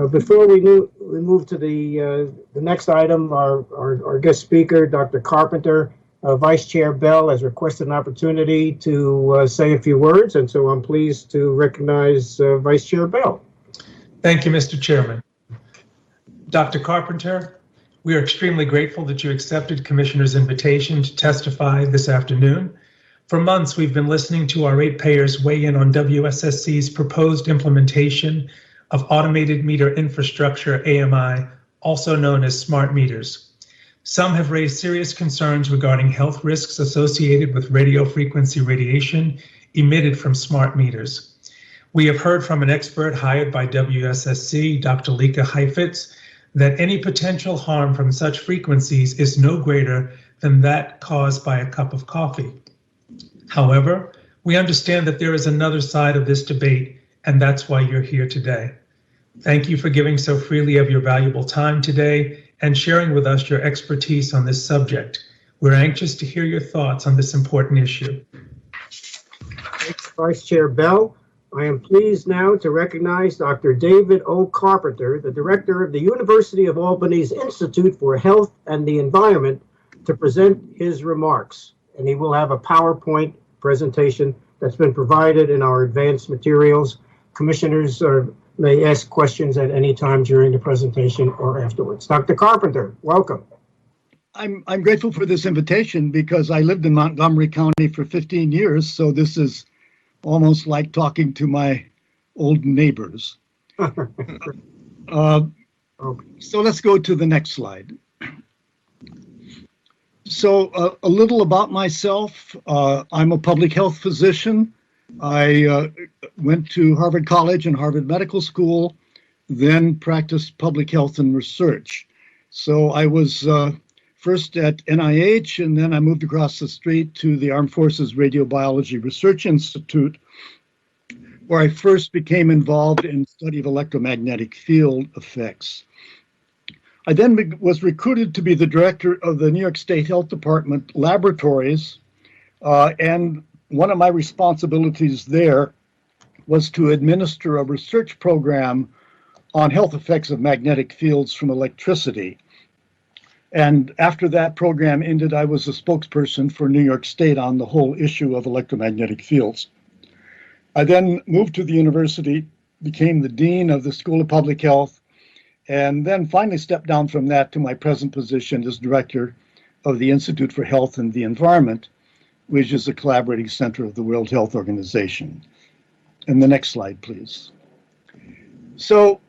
Before we move to the next item, our guest speaker, Dr. Carpenter, Vice Chair Bell has requested an opportunity to say a few words, and so I'm pleased to recognize Vice Chair Bell. Thank you, Mr. Chairman. Dr. Carpenter, we are extremely grateful that you accepted Commissioner's invitation to testify this afternoon. For months, we've been listening to our ratepayers weigh in on WSSC's proposed implementation of Automated Meter Infrastructure, AMI, also known as smart meters. Some have raised serious concerns regarding health risks associated with radio frequency radiation emitted from smart meters. We have heard from an expert hired by WSSC, Dr. Lika Heifetz, that any potential harm from such frequencies is no greater than that caused by a cup of coffee. However, we understand that there is another side of this debate, and that's why you're here today. Thank you for giving so freely of your valuable time today and sharing with us your expertise on this subject. We're anxious to hear your thoughts on this important issue. Thanks, Vice Chair Bell. I am pleased now to recognize Dr. David O. Carpenter, the director of the University of Albany's Institute for Health and the Environment, to present his remarks. And he will have a PowerPoint presentation that's been provided in our advanced materials. Commissioners may ask questions at any time during the presentation or afterwards. Dr. Carpenter, welcome. I'm grateful for this invitation because I lived in Montgomery County for 15 years, so this is almost like talking to my old neighbors. So let's go to the next slide. So a little about myself. I'm a public health physician. I went to Harvard College and Harvard Medical School, then practiced public health and research. So I was first at NIH, and then I moved across the street to the Armed Forces Radiobiology Research Institute, where I first became involved in study of electromagnetic field effects. I then was recruited to be the director of the New York State Health Department laboratories, and one of my responsibilities there was to administer a research program on health effects of magnetic fields from electricity. And after that program ended, I was a spokesperson for New York State on the whole issue of electromagnetic fields. I then moved to the university, became the dean of the School of Public Health, and then finally stepped down from that to my present position as director of the Institute for Health and the Environment, which is a collaborating center of the World Health Organization. And the next slide, please. So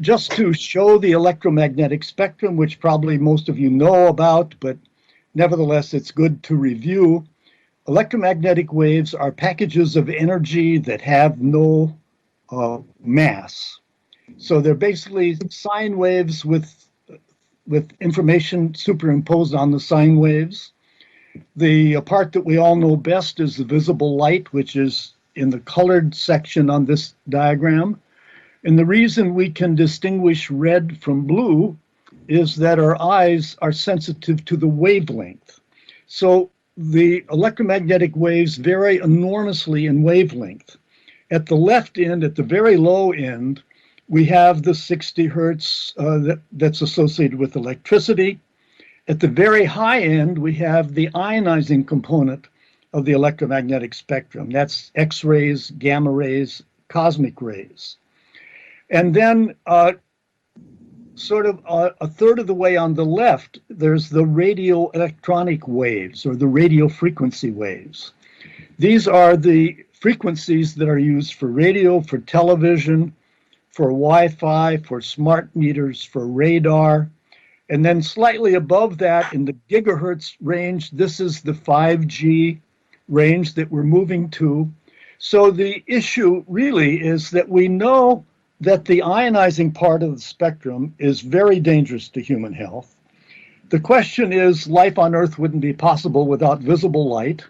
just to show the electromagnetic spectrum, which probably most of you know about, but nevertheless, it's good to review. Electromagnetic waves are packages of energy that have no mass. So they're basically sine waves with information superimposed on the sine waves. The part that we all know best is the visible light, which is in the colored section on this diagram. And the reason we can distinguish red from blue is that our eyes are sensitive to the wavelength. So the electromagnetic waves vary enormously in wavelength. At the left end, at the very low end, we have the 60 hertz that's associated with electricity. At the very high end, we have the ionizing component of the electromagnetic spectrum. That's X-rays, gamma rays, cosmic rays. And then sort of a third of the way on the left, there's the radio electronic waves or the radio frequency waves. These are the frequencies that are used for radio, for television, for Wi-Fi, for smart meters, for radar. And then slightly above that in the gigahertz range, this is the 5G range that we're moving to. So the issue really is that we know that the ionizing part of the spectrum is very dangerous to human health. The question is, life on Earth wouldn't be possible without visible light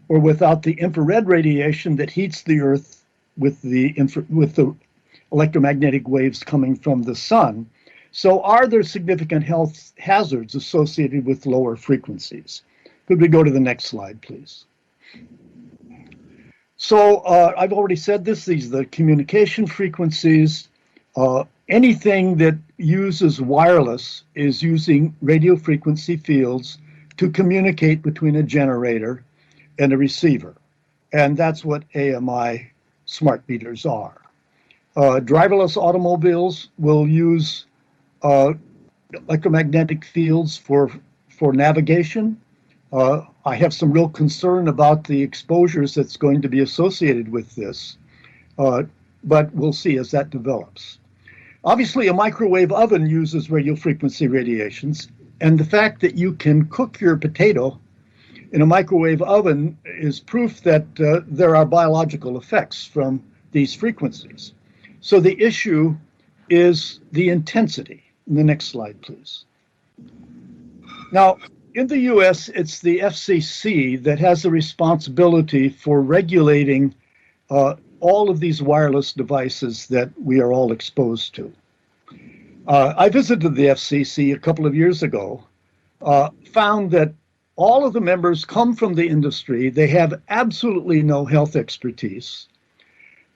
or without the infrared radiation that heats the Earth with the electromagnetic waves coming from the sun. So are there significant health hazards associated with lower frequencies? Could we go to the next slide, please? So I've already said this, these are the communication frequencies. Anything that uses wireless is using radio frequency fields to communicate between a generator and a receiver. And that's what AMI smart meters are. Driverless automobiles will use electromagnetic fields for navigation. I have some real concern about the exposures that's going to be associated with this, but we'll see as that develops. Obviously, a microwave oven uses radio frequency radiations, and the fact that you can cook your potato in a microwave oven is proof that there are biological effects from these frequencies. So the issue is the intensity. The next slide, please. Now, in the US, it's the FCC that has the responsibility for regulating all of these wireless devices that we are all exposed to. I visited the FCC a couple of years ago, found that all of the members come from the industry. They have absolutely no health expertise,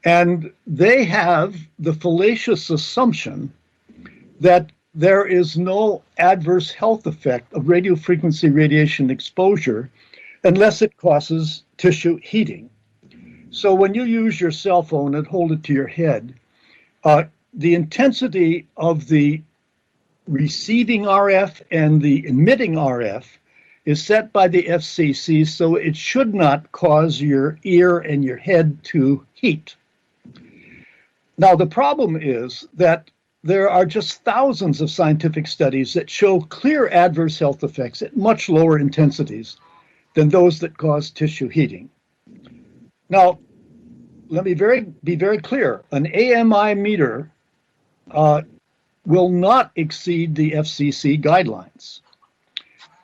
and they have the fallacious assumption that there is no adverse health effect of radio frequency radiation exposure unless it causes tissue heating. So when you use your cell phone and hold it to your head, the intensity of the receiving RF and the emitting RF is set by the FCC, so it should not cause your ear and your head to heat. Now, the problem is that there are just thousands of scientific studies that show clear adverse health effects at much lower intensities than those that cause tissue heating. Now, let me be very clear. An AMI meter will not exceed the FCC guidelines.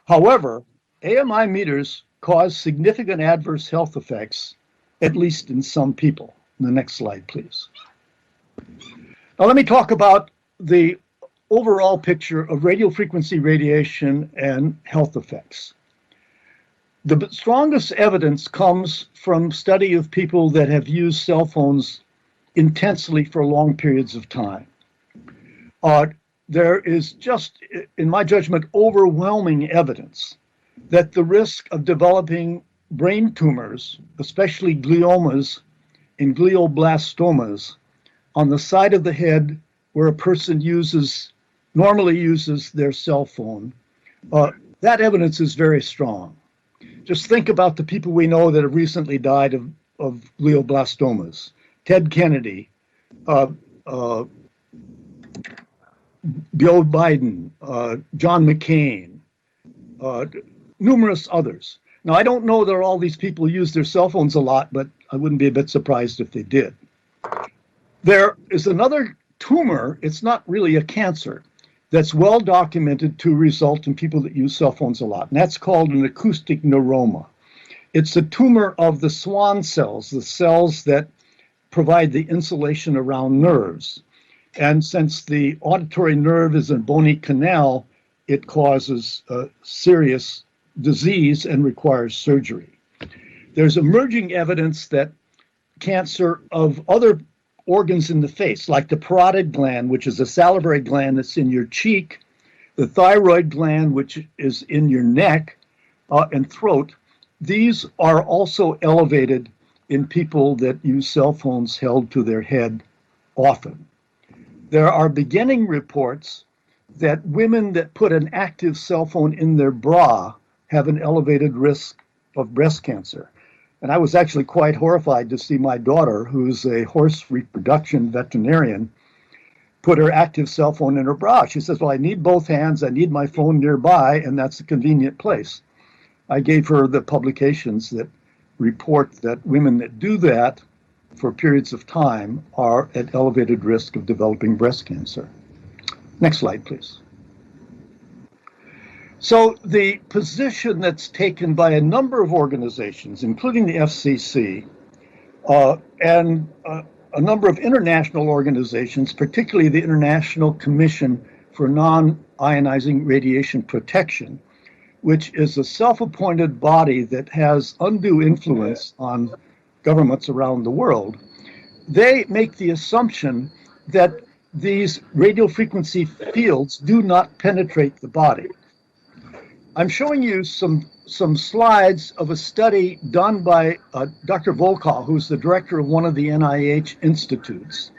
However, AMI meters cause significant adverse health effects, at least in some people. The next slide, please. Now, let me talk about the overall picture of radio frequency radiation and health effects. The strongest evidence comes from study of people that have used cell phones intensely for long periods of time. There is just, in my judgment, overwhelming evidence that the risk of developing brain tumors, especially gliomas and glioblastomas, on the side of the head where a person normally uses their cell phone, that evidence is very strong. Just think about the people we know that have recently died of glioblastomas. Ted Kennedy, Joe Biden, John McCain, numerous others. Now, I don't know that all these people use their cell phones a lot, but I wouldn't be a bit surprised if they did. There is another tumor, it's not really a cancer, that's well documented to result in people that use cell phones a lot, and that's called an acoustic neuroma. It's a tumor of the Schwann cells, the cells that provide the insulation around nerves. And since the auditory nerve is a bony canal, it causes serious disease and requires surgery. There's emerging evidence that cancer of other organs in the face, like the parotid gland, which is a salivary gland that's in your cheek, the thyroid gland, which is in your neck and throat, these are also elevated in people that use cell phones held to their head often. There are beginning reports that women that put an active cell phone in their bra have an elevated risk of breast cancer. And I was actually quite horrified to see my daughter, who's a horse reproduction veterinarian, put her active cell phone in her bra. She says, well, I need both hands, I need my phone nearby, and that's a convenient place. I gave her the publications that report that women that do that for periods of time are at elevated risk of developing breast cancer. Next slide, please. So the position that's taken by a number of organizations, including the FCC, and a number of international organizations, particularly the International Commission for Non-Ionizing Radiation Protection, which is a self-appointed body that has undue influence on governments around the world, they make the assumption that these radio frequency fields do not penetrate the body. I'm showing you some slides of a study done by Dr. Volkow, who's the director of one of the NIH institutes.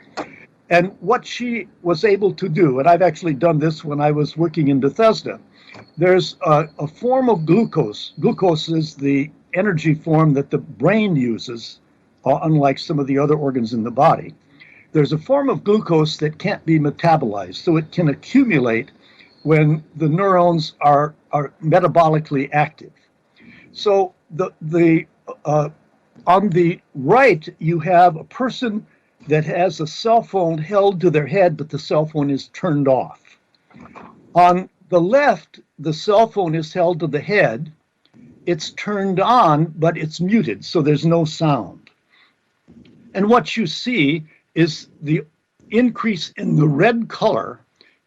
And what she was able to do, and I've actually done this when I was working in Bethesda, there's a form of glucose. Glucose is the energy form that the brain uses, unlike some of the other organs in the body. There's a form of glucose that can't be metabolized, so it can accumulate when the neurons are metabolically active. So on the right, you have a person that has a cell phone held to their head, but the cell phone is turned off. On the left, the cell phone is held to the head. It's turned on, but it's muted, so there's no sound. And what you see is the increase in the red color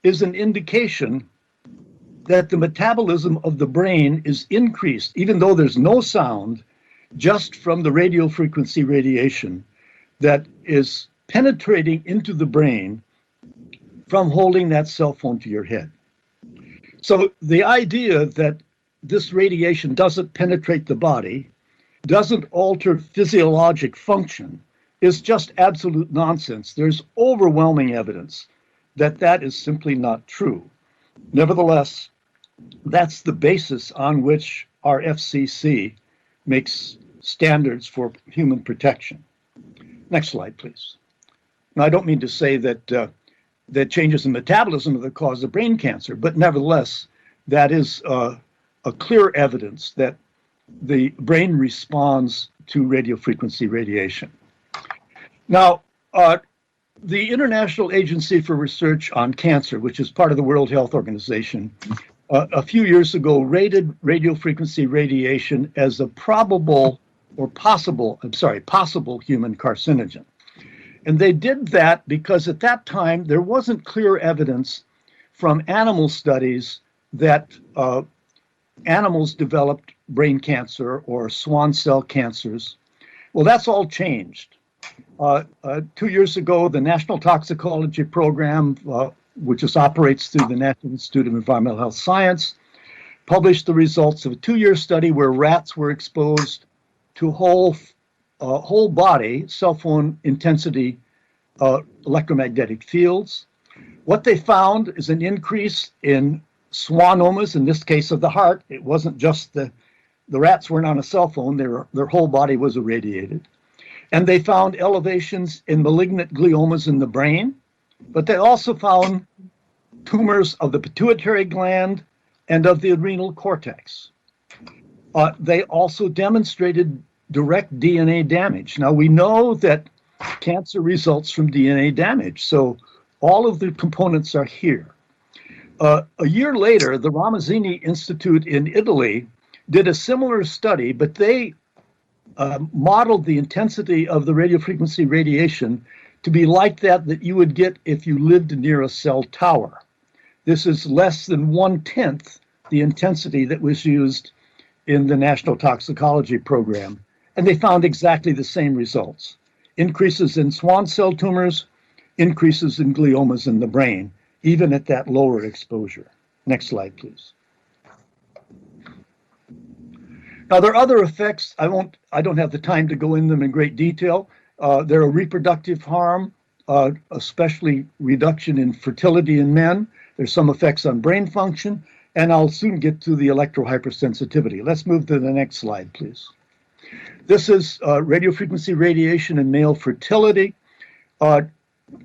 is an indication that the metabolism of the brain is increased, even though there's no sound, just from the radio frequency radiation that is penetrating into the brain from holding that cell phone to your head. So the idea that this radiation doesn't penetrate the body, doesn't alter physiologic function, is just absolute nonsense. There's overwhelming evidence that that is simply not true. Nevertheless, that's the basis on which our FCC makes standards for human protection. Next slide, please. Now, I don't mean to say that that changes in metabolism are the cause of brain cancer, but nevertheless, that is a clear evidence that the brain responds to radio frequency radiation. Now, the International Agency for Research on Cancer, which is part of the World Health Organization, a few years ago rated radio frequency radiation as a possible human carcinogen. And they did that because at that time there wasn't clear evidence from animal studies that animals developed brain cancer or swan cell cancers. Well, that's all changed. 2 years ago, the National Toxicology Program, which operates through the National Institute of Environmental Health Science, published the results of a 2-year study where rats were exposed to whole body cell phone intensity electromagnetic fields. What they found is an increase in schwannomas, in this case of the heart. It wasn't just the rats weren't on a cell phone, their whole body was irradiated. And they found elevations in malignant gliomas in the brain, but they also found tumors of the pituitary gland and of the adrenal cortex. They also demonstrated direct DNA damage. Now, we know that cancer results from DNA damage, so all of the components are here. A year later, the Ramazzini Institute in Italy did a similar study, but they modeled the intensity of the radiofrequency radiation to be like that you would get if you lived near a cell tower. This is less than 1/10 the intensity that was used in the National Toxicology Program, and they found exactly the same results. Increases in swan cell tumors, increases in gliomas in the brain, even at that lower exposure. Next slide, please. Now, there are other effects. I don't have the time to go in them in great detail. There are reproductive harm, especially reduction in fertility in men. There's some effects on brain function, and I'll soon get to the electro-hypersensitivity. Let's move to the next slide, please. This is radiofrequency radiation and male fertility. A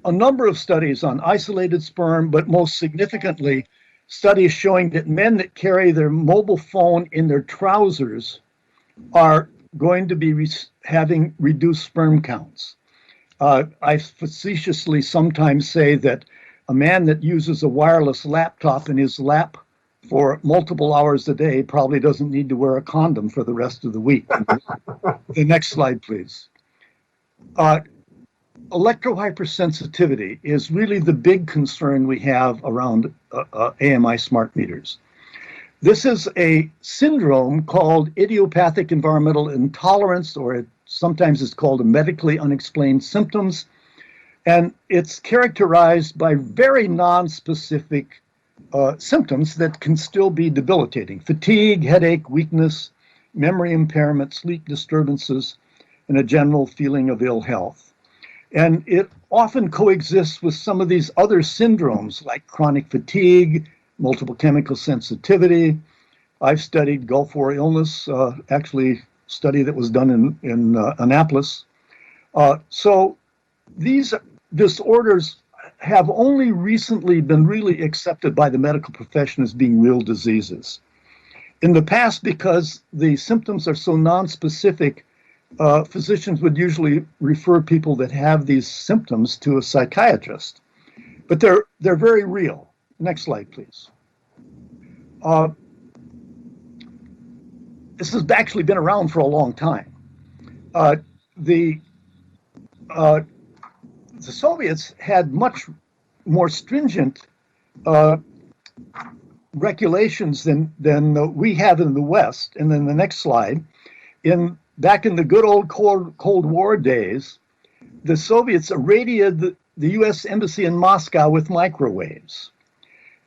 number of studies on isolated sperm, but most significantly, studies showing that men that carry their mobile phone in their trousers are going to be having reduced sperm counts. I facetiously sometimes say that a man that uses a wireless laptop in his lap for multiple hours a day probably doesn't need to wear a condom for the rest of the week. The next slide, please. Electro-hypersensitivity is really the big concern we have around AMI smart meters. This is a syndrome called idiopathic environmental intolerance, or sometimes it's called a medically unexplained symptoms. And it's characterized by very nonspecific symptoms that can still be debilitating: fatigue, headache, weakness, memory impairment, sleep disturbances, and a general feeling of ill health. And it often coexists with some of these other syndromes like chronic fatigue, multiple chemical sensitivity. I've studied Gulf War illness, actually study that was done in Annapolis. So these disorders have only recently been really accepted by the medical profession as being real diseases. In the past, because the symptoms are so nonspecific, physicians would usually refer people that have these symptoms to a psychiatrist. But they're very real. Next slide, please. This has actually been around for a long time. The Soviets had much more stringent regulations than we have in the West. And then the next slide, back in the good old Cold War days, the Soviets irradiated the U.S. Embassy in Moscow with microwaves.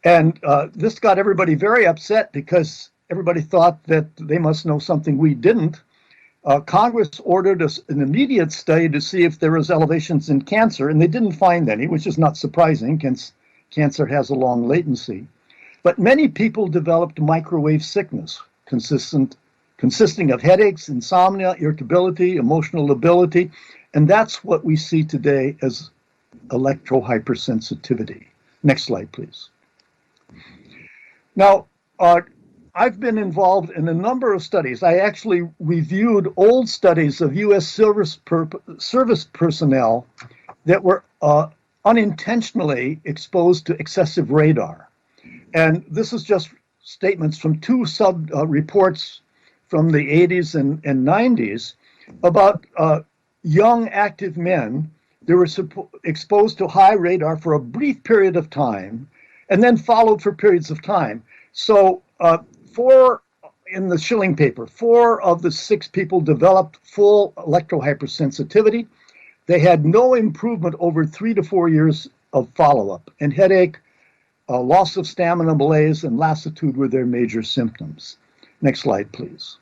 And this got everybody very upset because everybody thought that they must know something we didn't. Congress ordered an immediate study to see if there was elevations in cancer, and they didn't find any, which is not surprising, since cancer has a long latency. But many people developed microwave sickness, consisting of headaches, insomnia, irritability, emotional lability, and that's what we see today as electro-hypersensitivity. Next slide, please. Now, I've been involved in a number of studies. I actually reviewed old studies of U.S. service personnel that were unintentionally exposed to excessive radar. And this is just statements from two reports from the 80s and 90s about young active men that were exposed to high radar for a brief period of time and then followed for periods of time. So in the Schilling paper, 4 of the 6 people developed full electro-hypersensitivity. They had no improvement over 3 to 4 years of follow-up, and headache, loss of stamina, malaise, and lassitude were their major symptoms. Next slide, please.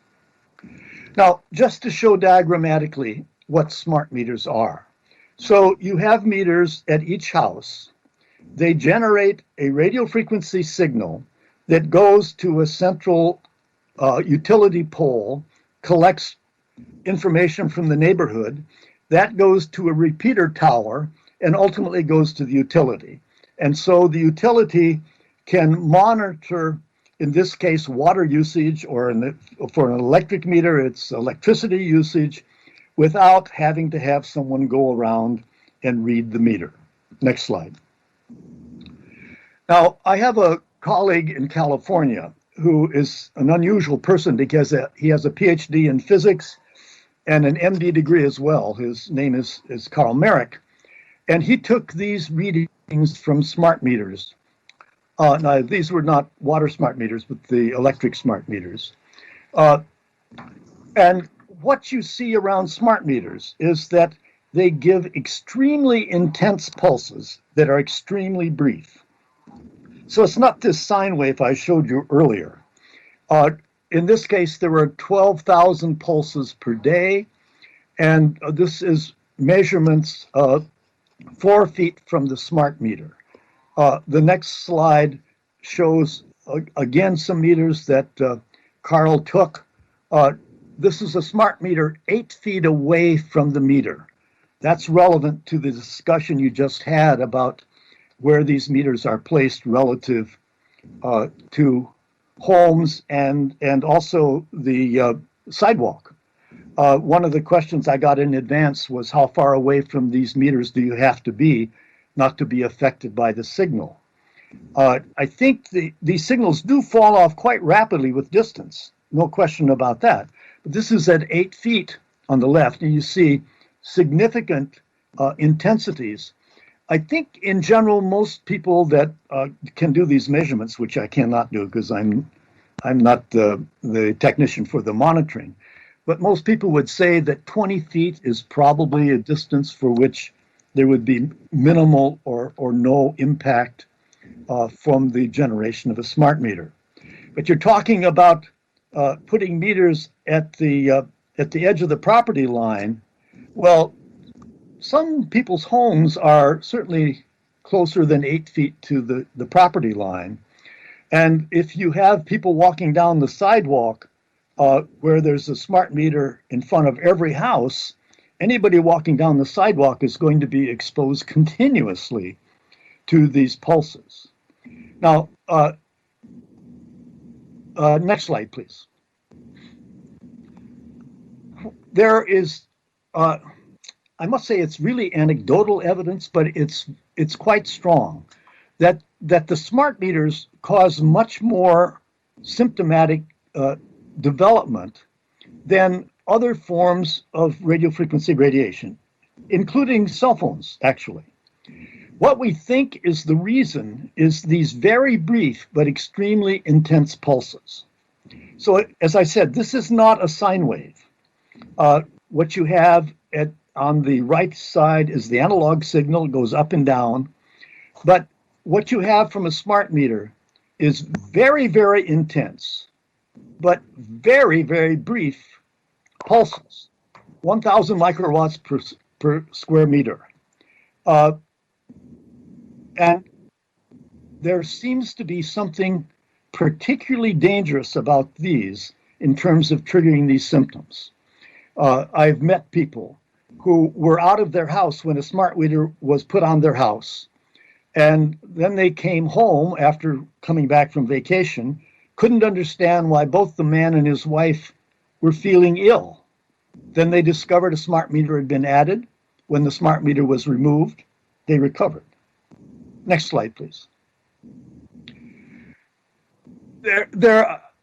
Now, just to show diagrammatically what smart meters are. So you have meters at each house. They generate a radio frequency signal that goes to a central utility pole, collects information from the neighborhood, that goes to a repeater tower, and ultimately goes to the utility. And so the utility can monitor, in this case, water usage, or for an electric meter, it's electricity usage, without having to have someone go around and read the meter. Next slide. Now, I have a colleague in California who is an unusual person because he has a PhD in physics and an MD degree as well. His name is Carl Merrick. And he took these readings from smart meters. Now, these were not water smart meters, but the electric smart meters. And what you see around smart meters is that they give extremely intense pulses that are extremely brief. So it's not this sine wave I showed you earlier. In this case, there were 12,000 pulses per day, and this is measurements 4 feet from the smart meter. The next slide shows, again, some meters that Carl took. This is a smart meter 8 feet away from the meter. That's relevant to the discussion you just had about where these meters are placed relative to homes and also the sidewalk. One of the questions I got in advance was how far away from these meters do you have to be not to be affected by the signal? I think these signals do fall off quite rapidly with distance, no question about that. But this is at 8 feet on the left, and you see significant intensities. I think in general, most people that can do these measurements, which I cannot do because I'm not the technician for the monitoring, but most people would say that 20 feet is probably a distance for which there would be minimal or no impact from the generation of a smart meter. But you're talking about putting meters at the edge of the property line. Well, some people's homes are certainly closer than 8 feet to the property line. And if you have people walking down the sidewalk where there's a smart meter in front of every house, anybody walking down the sidewalk is going to be exposed continuously to these pulses. Now, next slide, please. There is, I must say, it's really anecdotal evidence, but it's quite strong that the smart meters cause much more symptomatic development than other forms of radio frequency radiation, including cell phones, actually. What we think is the reason is these very brief but extremely intense pulses. So, as I said, this is not a sine wave. What you have on the right side is the analog signal. It goes up and down. But what you have from a smart meter is very, very intense, but very, very brief pulses, 1,000 microwatts per square meter. And there seems to be something particularly dangerous about these in terms of triggering these symptoms. I've met people who were out of their house when a smart meter was put on their house. And then they came home after coming back from vacation, couldn't understand why both the man and his wife were feeling ill. Then they discovered a smart meter had been added. When the smart meter was removed, they recovered. Next slide, please.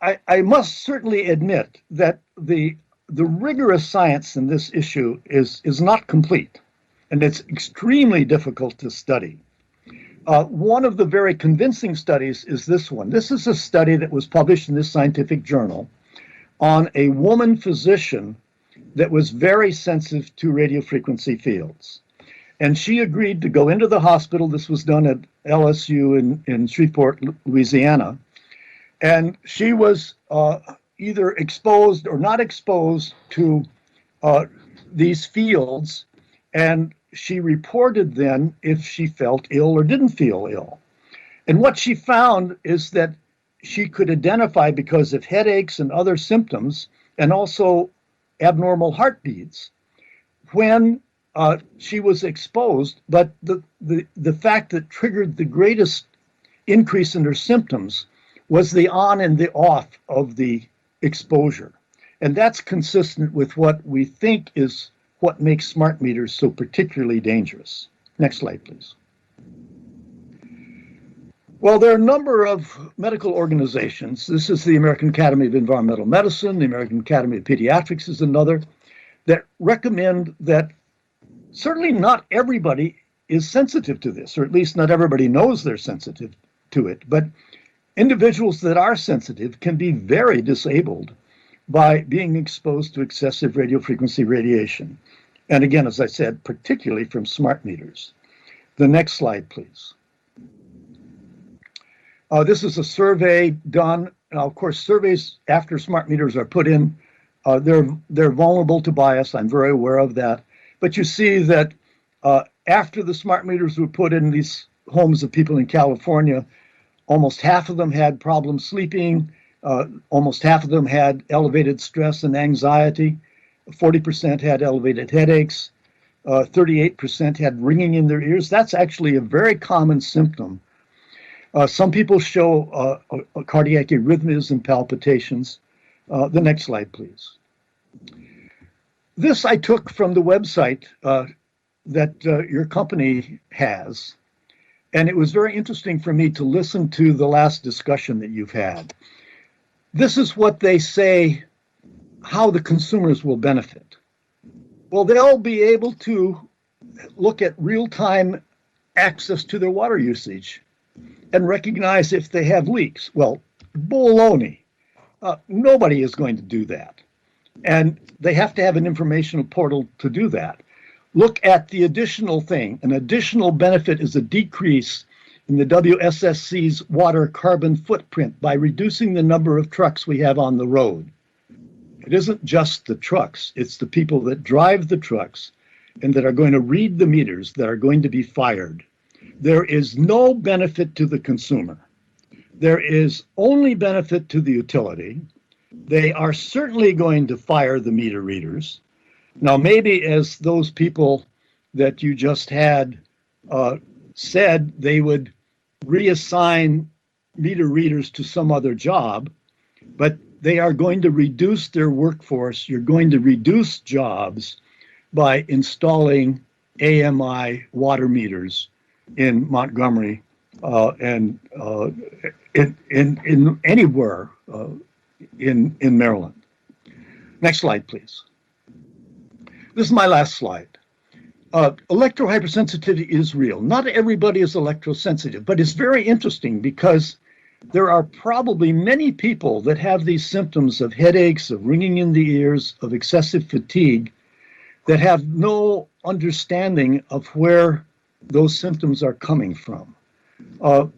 I must certainly admit that the rigorous science in this issue is not complete, and it's extremely difficult to study. One of the very convincing studies is this one. This is a study that was published in this scientific journal on a woman physician that was very sensitive to radio frequency fields. And she agreed to go into the hospital. This was done at LSU in Shreveport, Louisiana. And she was either exposed or not exposed to these fields. And she reported then if she felt ill or didn't feel ill. And what she found is that she could identify, because of headaches and other symptoms, and also abnormal heartbeats, when she was exposed. But the fact that triggered the greatest increase in her symptoms was the on and the off of the exposure. And that's consistent with what we think is what makes smart meters so particularly dangerous. Next slide, please. Well, there are a number of medical organizations. This is the American Academy of Environmental Medicine, the American Academy of Pediatrics is another, that recommend that certainly not everybody is sensitive to this, or at least not everybody knows they're sensitive to it, but individuals that are sensitive can be very disabled by being exposed to excessive radio frequency radiation. And again, as I said, particularly from smart meters. The next slide, please. This is a survey done. Now, of course, surveys after smart meters are put in, they're vulnerable to bias. I'm very aware of that. But you see that after the smart meters were put in these homes of people in California, almost half of them had problems sleeping. Almost half of them had elevated stress and anxiety. 40% had elevated headaches. 38% had ringing in their ears. That's actually a very common symptom. Some people show cardiac arrhythmias and palpitations. The next slide, please. This I took from the website that your company has. And it was very interesting for me to listen to the last discussion that you've had. This is what they say, how the consumers will benefit. Well, they'll be able to look at real-time access to their water usage and recognize if they have leaks. Well, baloney. Nobody is going to do that. And they have to have an informational portal to do that. look at the additional thing. An additional benefit is a decrease in the WSSC's water carbon footprint by reducing the number of trucks we have on the road. It isn't just the trucks, it's the people that drive the trucks and that are going to read the meters that are going to be fired. There is no benefit to the consumer. There is only benefit to the utility. They are certainly going to fire the meter readers. Now, maybe as those people that you just had said, they would reassign meter readers to some other job, but they are going to reduce their workforce. You're going to reduce jobs by installing AMI water meters in Montgomery and in anywhere in Maryland. Next slide, please. This is my last slide. Electro-hypersensitivity is real. Not everybody is electrosensitive, but it's very interesting because there are probably many people that have these symptoms of headaches, of ringing in the ears, of excessive fatigue, that have no understanding of where those symptoms are coming from.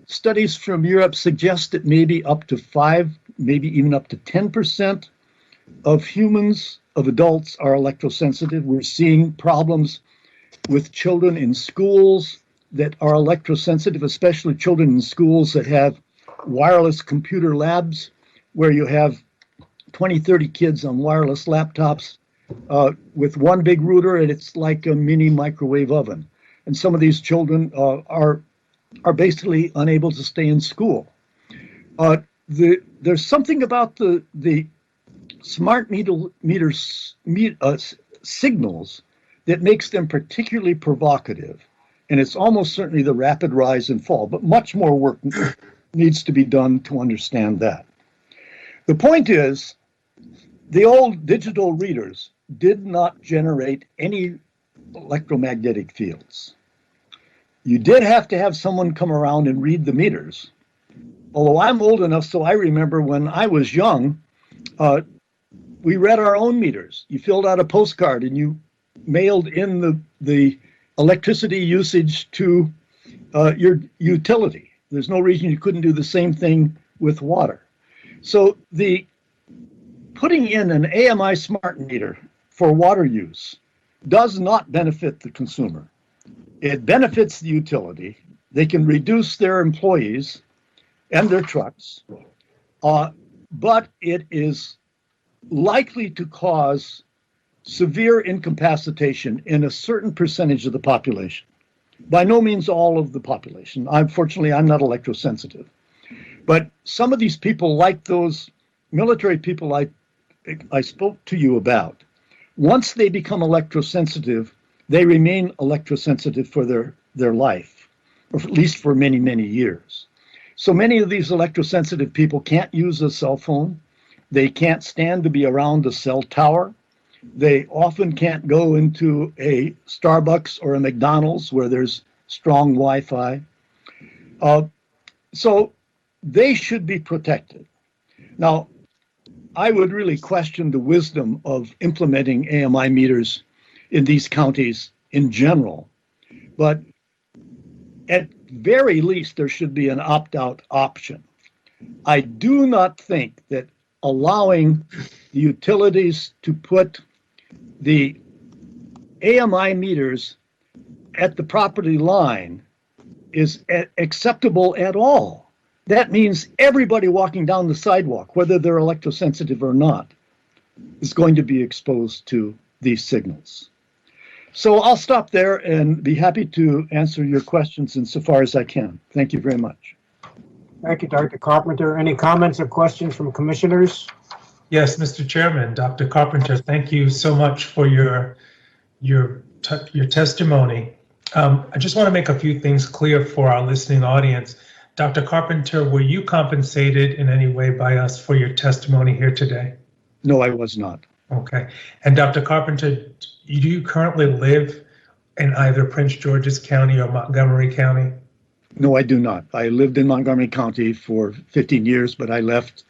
Studies from Europe suggest that maybe up to 5, maybe even up to 10% of humans, of adults, are electrosensitive. We're seeing problems with children in schools that are electrosensitive, especially children in schools that have wireless computer labs where you have 20, 30 kids on wireless laptops with one big router, and it's like a mini microwave oven. And some of these children are basically unable to stay in school. There's something about the smart meters signals that makes them particularly provocative. And it's almost certainly the rapid rise and fall, but much more work needs to be done to understand that. The point is, the old digital readers did not generate any electromagnetic fields. You did have to have someone come around and read the meters. Although I'm old enough, so I remember when I was young, we read our own meters. You filled out a postcard and you mailed in the electricity usage to your utility. There's no reason you couldn't do the same thing with water. So the putting in an AMI smart meter for water use does not benefit the consumer. It benefits the utility. They can reduce their employees and their trucks, but it is likely to cause severe incapacitation in a certain percentage of the population. By no means all of the population. Unfortunately, I'm not electrosensitive. But some of these people, like those military people I spoke to you about, once they become electrosensitive, they remain electrosensitive for their life, or at least for many, many years. So many of these electrosensitive people can't use a cell phone. They can't stand to be around a cell tower. They often can't go into a Starbucks or a McDonald's where there's strong Wi-Fi. So they should be protected. Now, I would really question the wisdom of implementing AMI meters in these counties in general, but at very least, there should be an opt-out option. I do not think that allowing the utilities to put the AMI meters at the property line is acceptable at all. That means everybody walking down the sidewalk, whether they're electrosensitive or not, is going to be exposed to these signals. So I'll stop there and be happy to answer your questions insofar as I can. Thank you very much. Thank you, Dr. Carpenter. Any comments or questions from commissioners? Yes, Mr. Chairman, Dr. Carpenter, thank you so much for your testimony. I just want to make a few things clear for our listening audience. Dr. Carpenter, were you compensated in any way by us for your testimony here today? No, I was not. Okay. And Dr. Carpenter, do you currently live in either Prince George's County or Montgomery County? No, I do not. I lived in Montgomery County for 15 years, but I left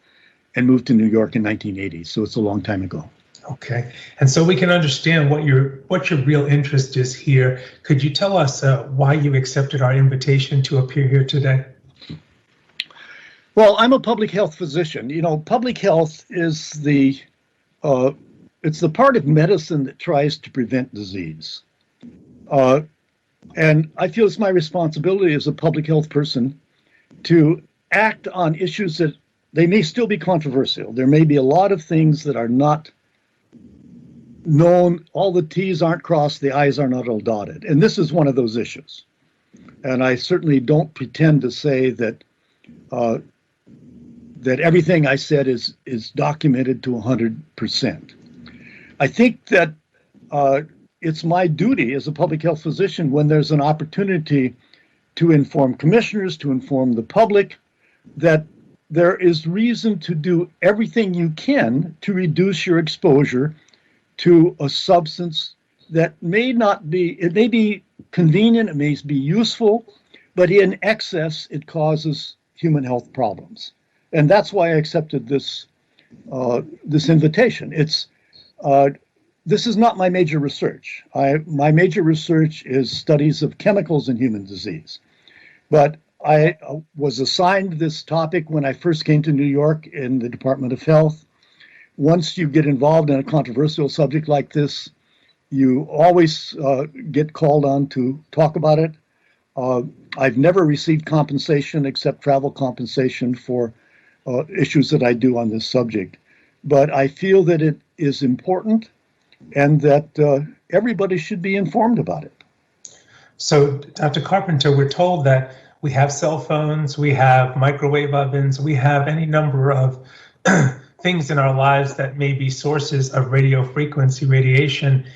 and moved to New York in 1980, so it's a long time ago. Okay, and so we can understand what your real interest is here. Could you tell us why you accepted our invitation to appear here today? Well, I'm a public health physician. You know, public health is it's the part of medicine that tries to prevent disease. And I feel it's my responsibility as a public health person to act on issues that they may still be controversial. There may be a lot of things that are not known, all the T's aren't crossed, the I's are not all dotted. And this is one of those issues. And I certainly don't pretend to say that that everything I said is documented to 100%. I think that it's my duty as a public health physician when there's an opportunity to inform commissioners, to inform the public, that there is reason to do everything you can to reduce your exposure to a substance that may not be, it may be convenient, it may be useful, but in excess, it causes human health problems. And that's why I accepted this invitation. This is not my major research. My major research is studies of chemicals in human disease. But I was assigned this topic when I first came to New York in the Department of Health. Once you get involved in a controversial subject like this, you always get called on to talk about it. I've never received compensation except travel compensation for issues that I do on this subject. But I feel that it is important and that everybody should be informed about it. So, Dr. Carpenter, we're told that we have cell phones, we have microwave ovens, we have any number of things in our lives that may be sources of radio frequency radiation.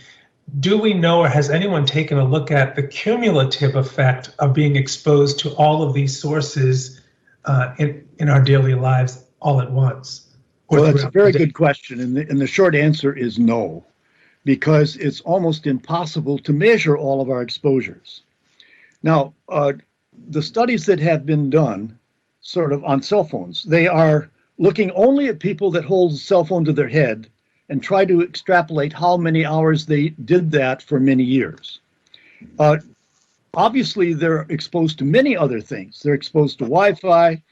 Do we know, or has anyone taken a look at the cumulative effect of being exposed to all of these sources in our daily lives all at once? Well, that's a very good question. And the short answer is no, because it's almost impossible to measure all of our exposures. Now, the studies that have been done sort of on cell phones, they are looking only at people that hold a cell phone to their head and try to extrapolate how many hours they did that for many years. Obviously, they're exposed to many other things. They're exposed to Wi-Fi,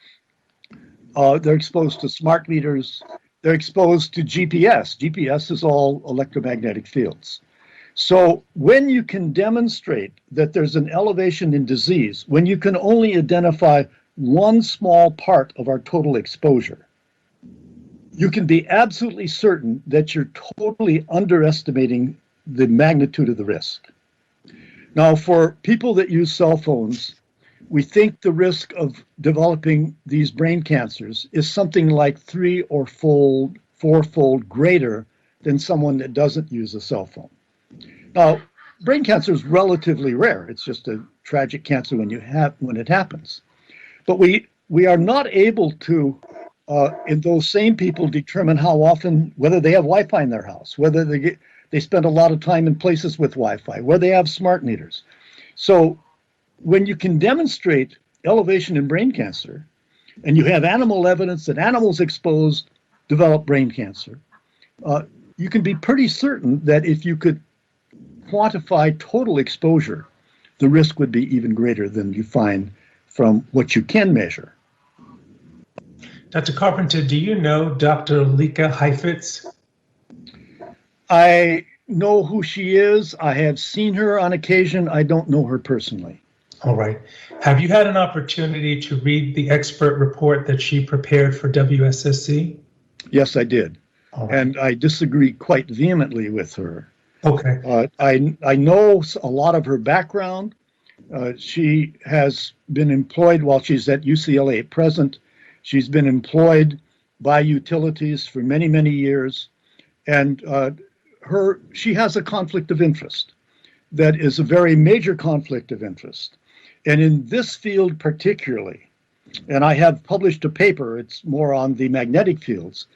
they're exposed to smart meters, they're exposed to GPS. GPS is all electromagnetic fields. So when you can demonstrate that there's an elevation in disease, when you can only identify one small part of our total exposure, you can be absolutely certain that you're totally underestimating the magnitude of the risk. Now, for people that use cell phones, we think the risk of developing these brain cancers is something like 3- or 4-fold greater than someone that doesn't use a cell phone. Now, brain cancer is relatively rare. It's just a tragic cancer when it happens. But we are not able to, in those same people, determine how often, whether they have Wi-Fi in their house, whether they spend a lot of time in places with Wi-Fi, where they have smart meters. So when you can demonstrate elevation in brain cancer, and you have animal evidence that animals exposed develop brain cancer, you can be pretty certain that if you could quantify total exposure, the risk would be even greater than you find from what you can measure. Dr. Carpenter, do you know Dr. Lika Heifetz? I know who she is. I have seen her on occasion. I don't know her personally. All right. Have you had an opportunity to read the expert report that she prepared for WSSC? Yes, I did. All right. And I disagree quite vehemently with her. Okay. I know a lot of her background. She has been employed while she's at UCLA at present. She's been employed by utilities for many, many years. And she has a conflict of interest that is a very major conflict of interest. And in this field particularly, and I have published a paper, it's more on the magnetic fields,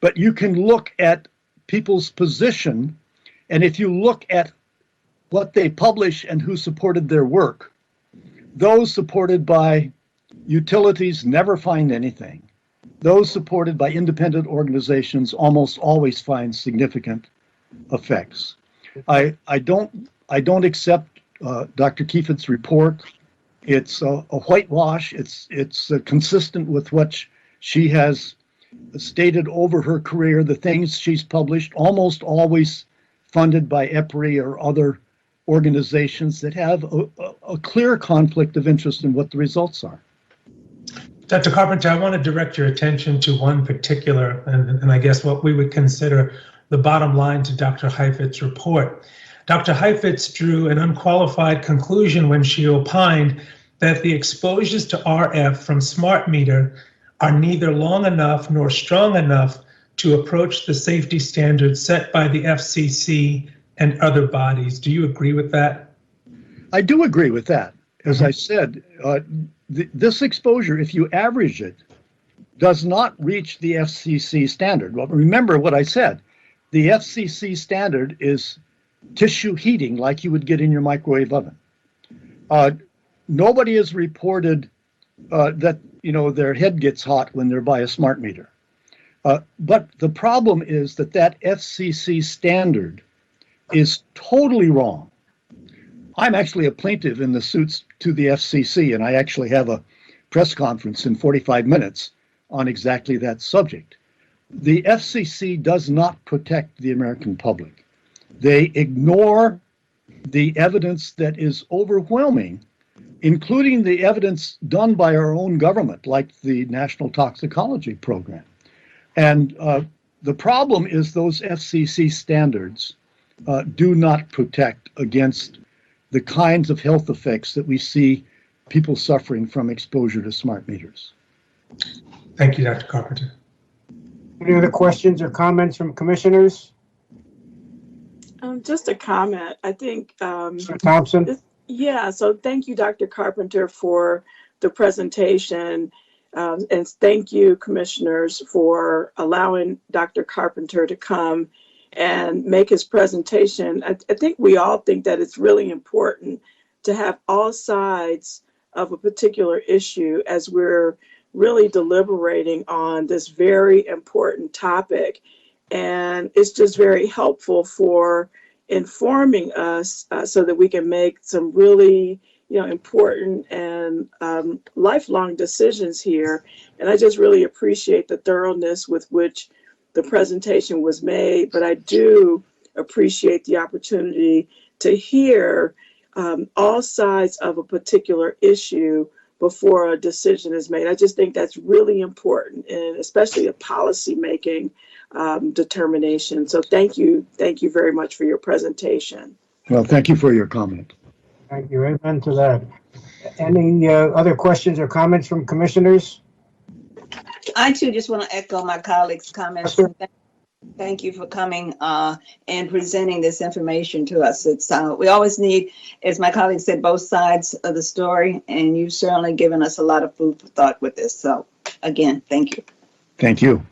but you can look at people's position, and if you look at what they publish and who supported their work, those supported by utilities never find anything. those supported by independent organizations almost always find significant effects. I don't accept Dr. Kiefit's report. It's a whitewash. It's consistent with what she has stated over her career. The things she's published, almost always funded by EPRI or other organizations that have a clear conflict of interest in what the results are. Dr. Carpenter, I want to direct your attention to one particular, and I guess what we would consider the bottom line to Dr. Heifetz's report. Dr. Heifetz drew an unqualified conclusion when she opined that the exposures to RF from Smartmeter are neither long enough nor strong enough to approach the safety standards set by the FCC and other bodies. Do you agree with that? I do agree with that. As I said, this exposure, if you average it, does not reach the FCC standard. Well, remember what I said. The FCC standard is tissue heating like you would get in your microwave oven. Nobody has reported that their head gets hot when they're by a smart meter. But the problem is that FCC standard is totally wrong. I'm actually a plaintiff in the suits to the FCC, and I actually have a press conference in 45 minutes on exactly that subject. The FCC does not protect the American public. They ignore the evidence that is overwhelming, including the evidence done by our own government, like the National Toxicology Program. And the problem is those FCC standards do not protect against the kinds of health effects that we see people suffering from exposure to smart meters. Thank you, Dr. Carpenter. Any other questions or comments from commissioners? Just a comment. I think, Mr. Thompson? yeah, so thank you, Dr. Carpenter, for the presentation. And thank you, commissioners, for allowing Dr. Carpenter to come and make his presentation. I think we all think that it's really important to have all sides of a particular issue as we're really deliberating on this very important topic. And it's just very helpful for informing us so that we can make some really important and lifelong decisions here. And I just really appreciate the thoroughness with which the presentation was made, but I do appreciate the opportunity to hear all sides of a particular issue before a decision is made. I just think that's really important, and especially a policy-making determination. So thank you very much for your presentation. Well, thank you for your comment. Thank you. Amen to that. Any other questions or comments from commissioners? I too just want to echo my colleagues' comments. Sure. Thank you for coming and presenting this information to us. It's we always need, as my colleague said, both sides of the story, and you've certainly given us a lot of food for thought with this. So again, thank you. Thank you.